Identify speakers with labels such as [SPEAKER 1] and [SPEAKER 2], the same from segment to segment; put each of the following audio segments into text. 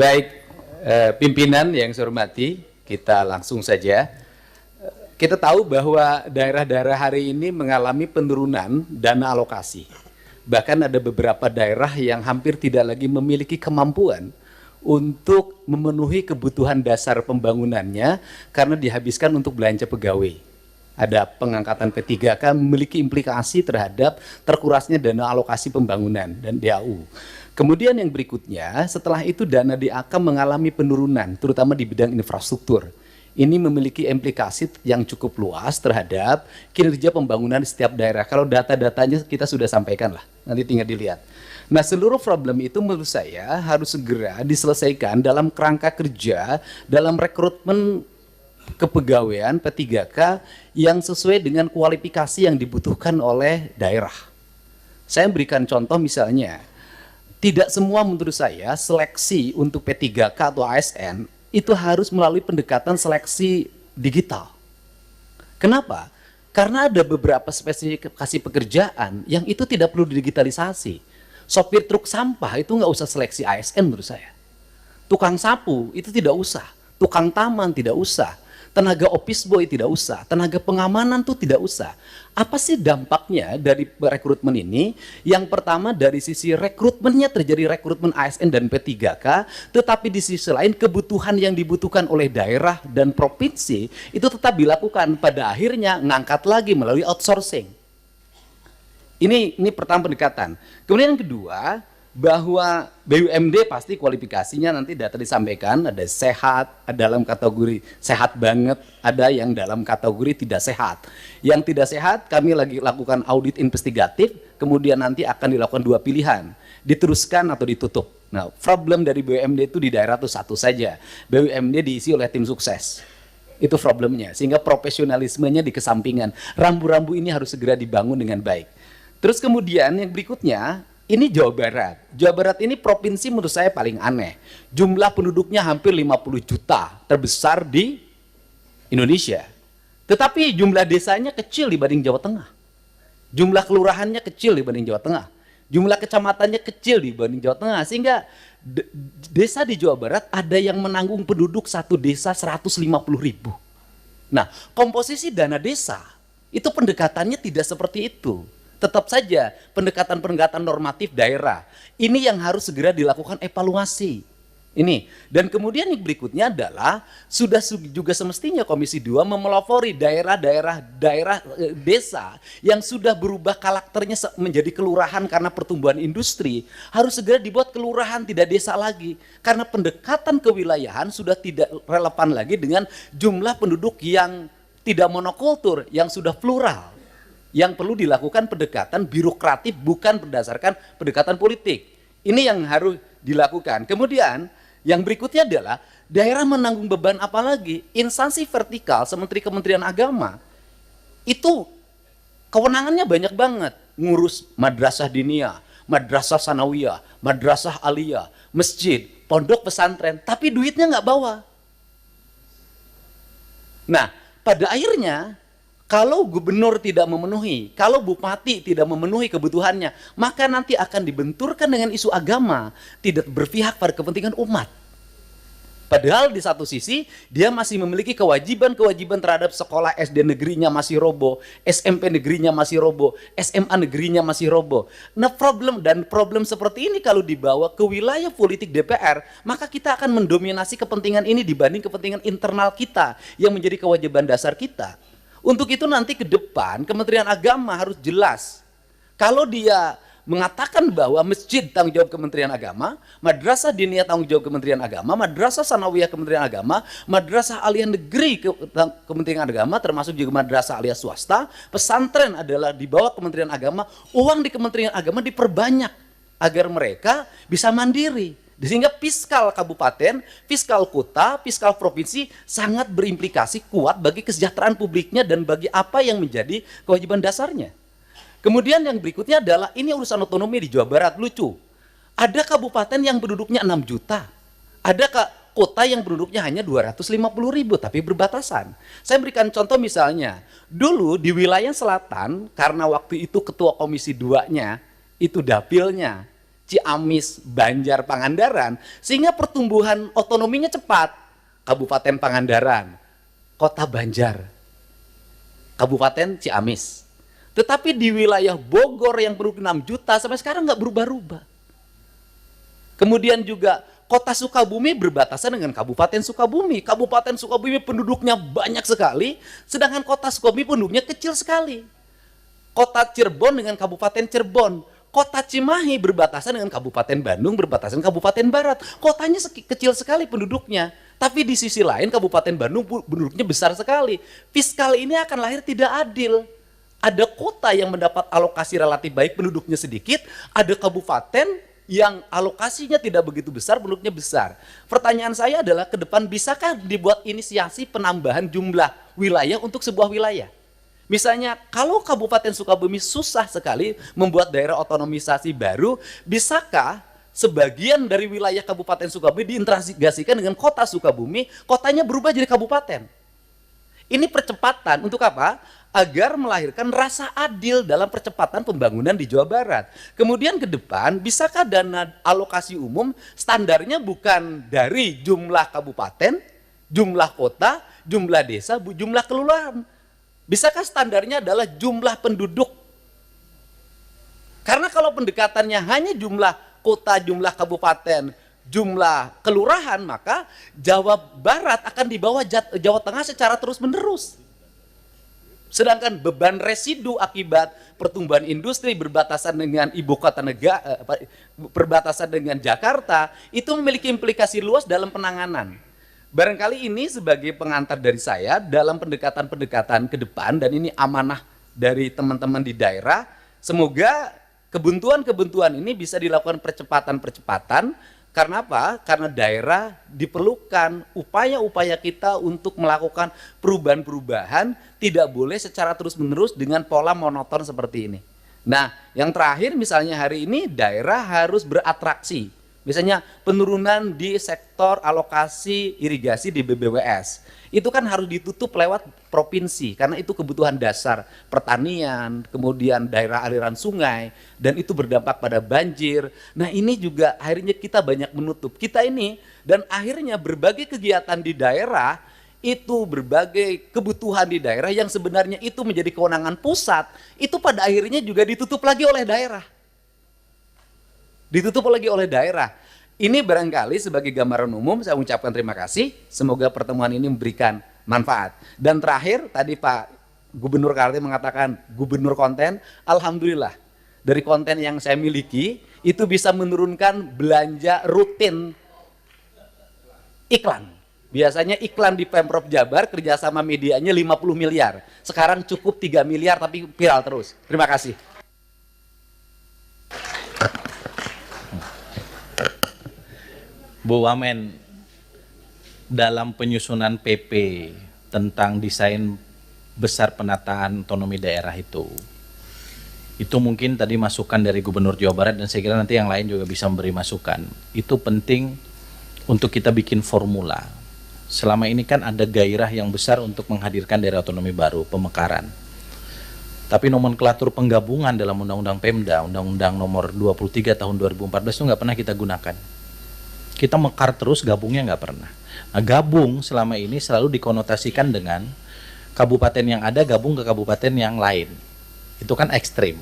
[SPEAKER 1] Baik, pimpinan yang saya hormati, kita langsung saja. Kita tahu bahwa daerah-daerah hari ini mengalami penurunan dana alokasi. Bahkan ada beberapa daerah yang hampir tidak lagi memiliki kemampuan untuk memenuhi kebutuhan dasar pembangunannya karena dihabiskan untuk belanja pegawai. Ada pengangkatan P3K memiliki implikasi terhadap terkurasnya dana alokasi pembangunan dan DAU. Kemudian yang berikutnya, setelah itu dana DAK mengalami penurunan, terutama di bidang infrastruktur. Ini memiliki implikasi yang cukup luas terhadap kinerja pembangunan di setiap daerah. Kalau data-datanya kita sudah sampaikan lah, nanti tinggal dilihat. Nah, seluruh problem itu menurut saya harus segera diselesaikan dalam kerangka kerja, dalam rekrutmen kepegawaian P3K yang sesuai dengan kualifikasi yang dibutuhkan oleh daerah. Saya berikan contoh misalnya, tidak semua menurut saya seleksi untuk P3K atau ASN itu harus melalui pendekatan seleksi digital. Kenapa? Karena ada beberapa spesifikasi pekerjaan yang itu tidak perlu digitalisasi. Sopir truk sampah itu nggak usah seleksi ASN menurut saya. Tukang sapu itu tidak usah. Tukang taman tidak usah. Tenaga office boy tidak usah, tenaga pengamanan tuh tidak usah. Apa sih dampaknya dari rekrutmen ini? Yang pertama dari sisi rekrutmennya terjadi rekrutmen ASN dan P3K, tetapi di sisi lain kebutuhan yang dibutuhkan oleh daerah dan provinsi itu tetap dilakukan, pada akhirnya ngangkat lagi melalui outsourcing. Ini pertama pendekatan. Kemudian yang kedua, bahwa BUMD pasti kualifikasinya nanti data disampaikan, ada sehat, ada dalam kategori sehat banget, ada yang dalam kategori tidak sehat. Yang tidak sehat kami lagi lakukan audit investigatif, kemudian nanti akan dilakukan dua pilihan, diteruskan atau ditutup. Nah, problem dari BUMD itu di daerah itu satu saja, BUMD diisi oleh tim sukses. Itu problemnya, sehingga profesionalismenya dikesampingan. Rambu-rambu ini harus segera dibangun dengan baik. Terus kemudian yang berikutnya, ini Jawa Barat. Jawa Barat ini provinsi menurut saya paling aneh. Jumlah penduduknya hampir 50 juta, terbesar di Indonesia. Tetapi jumlah desanya kecil dibanding Jawa Tengah. Jumlah kelurahannya kecil dibanding Jawa Tengah. Jumlah kecamatannya kecil dibanding Jawa Tengah. Sehingga desa di Jawa Barat ada yang menanggung penduduk satu desa 150.000. Nah, komposisi dana desa itu pendekatannya tidak seperti itu. Tetap saja pendekatan-pendekatan normatif daerah. Ini yang harus segera dilakukan evaluasi. Ini. Dan kemudian yang berikutnya adalah sudah juga semestinya Komisi 2 memelopori daerah desa yang sudah berubah karakternya menjadi kelurahan karena pertumbuhan industri, harus segera dibuat kelurahan tidak desa lagi. Karena pendekatan kewilayahan sudah tidak relevan lagi dengan jumlah penduduk yang tidak monokultur, yang sudah plural. Yang perlu dilakukan pendekatan birokratif bukan berdasarkan pendekatan politik. Ini yang harus dilakukan. Kemudian yang berikutnya adalah daerah menanggung beban apa lagi? Instansi vertikal seperti Kementerian Agama itu kewenangannya banyak banget. Ngurus madrasah diniyah, madrasah sanawiyah, madrasah aliyah, masjid, pondok pesantren, tapi duitnya nggak bawa. Nah, pada akhirnya kalau gubernur tidak memenuhi, kalau bupati tidak memenuhi kebutuhannya, maka nanti akan dibenturkan dengan isu agama, tidak berpihak pada kepentingan umat. Padahal di satu sisi, dia masih memiliki kewajiban-kewajiban terhadap sekolah SD negerinya masih roboh, SMP negerinya masih roboh, SMA negerinya masih roboh. Nah, problem seperti ini kalau dibawa ke wilayah politik DPR, maka kita akan mendominasi kepentingan ini dibanding kepentingan internal kita, yang menjadi kewajiban dasar kita. Untuk itu nanti ke depan Kementerian Agama harus jelas. Kalau dia mengatakan bahwa masjid tanggung jawab Kementerian Agama, madrasah diniyah tanggung jawab Kementerian Agama, madrasah sanawiyah Kementerian Agama, madrasah aliyah negeri Kementerian Agama, termasuk juga madrasah aliyah swasta, pesantren adalah di bawah Kementerian Agama, uang di Kementerian Agama diperbanyak agar mereka bisa mandiri. Sehingga fiskal kabupaten, fiskal kota, fiskal provinsi sangat berimplikasi kuat bagi kesejahteraan publiknya dan bagi apa yang menjadi kewajiban dasarnya. Kemudian yang berikutnya adalah ini urusan otonomi di Jawa Barat, lucu. Ada kabupaten yang penduduknya 6 juta. Ada kota yang penduduknya hanya 250.000 tapi berbatasan. Saya berikan contoh misalnya, dulu di wilayah selatan karena waktu itu ketua komisi 2-nya itu dapilnya Ciamis, Banjar, Pangandaran, sehingga pertumbuhan otonominya cepat. Kabupaten Pangandaran, Kota Banjar, Kabupaten Ciamis. Tetapi di wilayah Bogor yang penduduk 6 juta sampai sekarang nggak berubah-ubah. Kemudian juga Kota Sukabumi berbatasan dengan Kabupaten Sukabumi. Kabupaten Sukabumi penduduknya banyak sekali, sedangkan Kota Sukabumi penduduknya kecil sekali. Kota Cirebon dengan Kabupaten Cirebon. Kota Cimahi berbatasan dengan Kabupaten Bandung, berbatasan Kabupaten Barat. Kotanya kecil sekali penduduknya. Tapi di sisi lain Kabupaten Bandung penduduknya besar sekali. Fiskal ini akan lahir tidak adil. Ada kota yang mendapat alokasi relatif baik, penduduknya sedikit. Ada kabupaten yang alokasinya tidak begitu besar, penduduknya besar. Pertanyaan saya adalah ke depan bisakah dibuat inisiasi penambahan jumlah wilayah untuk sebuah wilayah? Misalnya kalau Kabupaten Sukabumi susah sekali membuat daerah otonomisasi baru, bisakah sebagian dari wilayah Kabupaten Sukabumi diintegrasikan dengan Kota Sukabumi, kotanya berubah jadi kabupaten? Ini percepatan untuk apa? Agar melahirkan rasa adil dalam percepatan pembangunan di Jawa Barat. Kemudian ke depan, bisakah dana alokasi umum standarnya bukan dari jumlah kabupaten, jumlah kota, jumlah desa, jumlah kelurahan? Bisakah standarnya adalah jumlah penduduk? Karena kalau pendekatannya hanya jumlah kota, jumlah kabupaten, jumlah kelurahan, maka Jawa Barat akan di bawah Jawa Tengah secara terus-menerus. Sedangkan beban residu akibat pertumbuhan industri berbatasan dengan ibu kota negara, berbatasan dengan Jakarta, itu memiliki implikasi luas dalam penanganan. Barangkali ini sebagai pengantar dari saya dalam pendekatan-pendekatan ke depan, dan ini amanah dari teman-teman di daerah. Semoga kebuntuan-kebuntuan ini bisa dilakukan percepatan-percepatan. Karena apa? Karena daerah diperlukan upaya-upaya kita untuk melakukan perubahan-perubahan, tidak boleh secara terus-menerus dengan pola monoton seperti ini. Nah, yang terakhir misalnya hari ini daerah harus beratraksi. Misalnya penurunan di sektor alokasi irigasi di BBWS. Itu kan harus ditutup lewat provinsi karena itu kebutuhan dasar pertanian, kemudian daerah aliran sungai, dan itu berdampak pada banjir. Nah, ini juga akhirnya kita banyak menutup. Kita ini dan akhirnya berbagai kegiatan di daerah itu, berbagai kebutuhan di daerah yang sebenarnya itu menjadi kewenangan pusat, itu pada akhirnya juga ditutup lagi oleh daerah. Ditutup lagi oleh daerah. Ini barangkali sebagai gambaran umum saya ucapkan terima kasih. Semoga pertemuan ini memberikan manfaat. Dan terakhir tadi Pak Gubernur Kaltim mengatakan gubernur konten. Alhamdulillah dari konten yang saya miliki itu bisa menurunkan belanja rutin iklan. Biasanya iklan di Pemprov Jabar kerjasama medianya 50 miliar. Sekarang cukup 3 miliar tapi viral terus. Terima kasih.
[SPEAKER 2] Bu Wamen, dalam penyusunan PP tentang desain besar penataan otonomi daerah itu mungkin tadi masukan dari Gubernur Jawa Barat dan saya kira nanti yang lain juga bisa memberi masukan. Itu penting untuk kita bikin formula. Selama ini kan ada gairah yang besar untuk menghadirkan daerah otonomi baru, pemekaran. Tapi nomenklatur penggabungan dalam Undang-Undang Pemda, Undang-Undang nomor 23 tahun 2014 itu nggak pernah kita gunakan. Kita mekar terus, gabungnya nggak pernah. Nah, gabung selama ini selalu dikonotasikan dengan kabupaten yang ada gabung ke kabupaten yang lain. Itu kan ekstrim.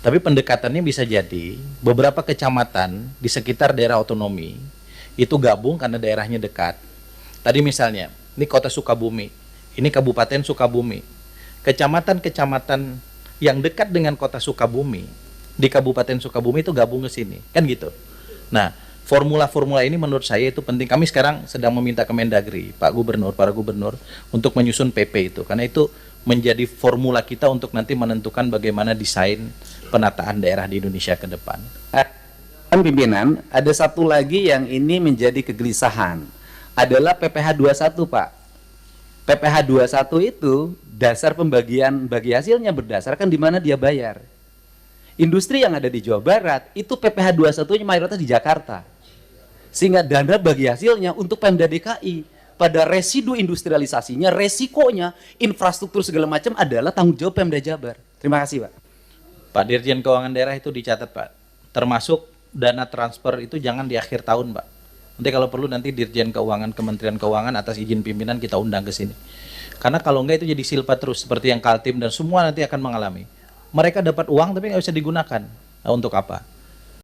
[SPEAKER 2] Tapi pendekatannya bisa jadi beberapa kecamatan di sekitar daerah otonomi itu gabung karena daerahnya dekat. Tadi misalnya, ini kota Sukabumi, ini kabupaten Sukabumi. Kecamatan-kecamatan yang dekat dengan kota Sukabumi, di kabupaten Sukabumi itu gabung ke sini. Kan gitu. Nah, formula-formula ini menurut saya itu penting. Kami sekarang sedang meminta Kemendagri, Pak Gubernur, para gubernur untuk menyusun PP itu. Karena itu menjadi formula kita untuk nanti menentukan bagaimana desain penataan daerah di Indonesia ke depan.
[SPEAKER 1] Pimpinan, ada satu lagi yang ini menjadi kegelisahan. Adalah PPh 21, Pak. PPh 21 itu dasar pembagian bagi hasilnya berdasarkan di mana dia bayar. Industri yang ada di Jawa Barat itu PPh 21-nya mayoritas di Jakarta. Sehingga dana bagi hasilnya untuk Pemda DKI pada residu industrialisasinya, resikonya, infrastruktur segala macam adalah tanggung jawab Pemda Jabar. Terima kasih, Pak.
[SPEAKER 2] Pak Dirjen Keuangan Daerah itu dicatat, Pak. Termasuk dana transfer itu jangan di akhir tahun, Pak. Nanti kalau perlu nanti Dirjen Keuangan, Kementerian Keuangan atas izin pimpinan kita undang ke sini. Karena kalau enggak itu jadi silpa terus seperti yang Kaltim dan semua nanti akan mengalami. Mereka dapat uang tapi nggak bisa digunakan. Nah, untuk apa?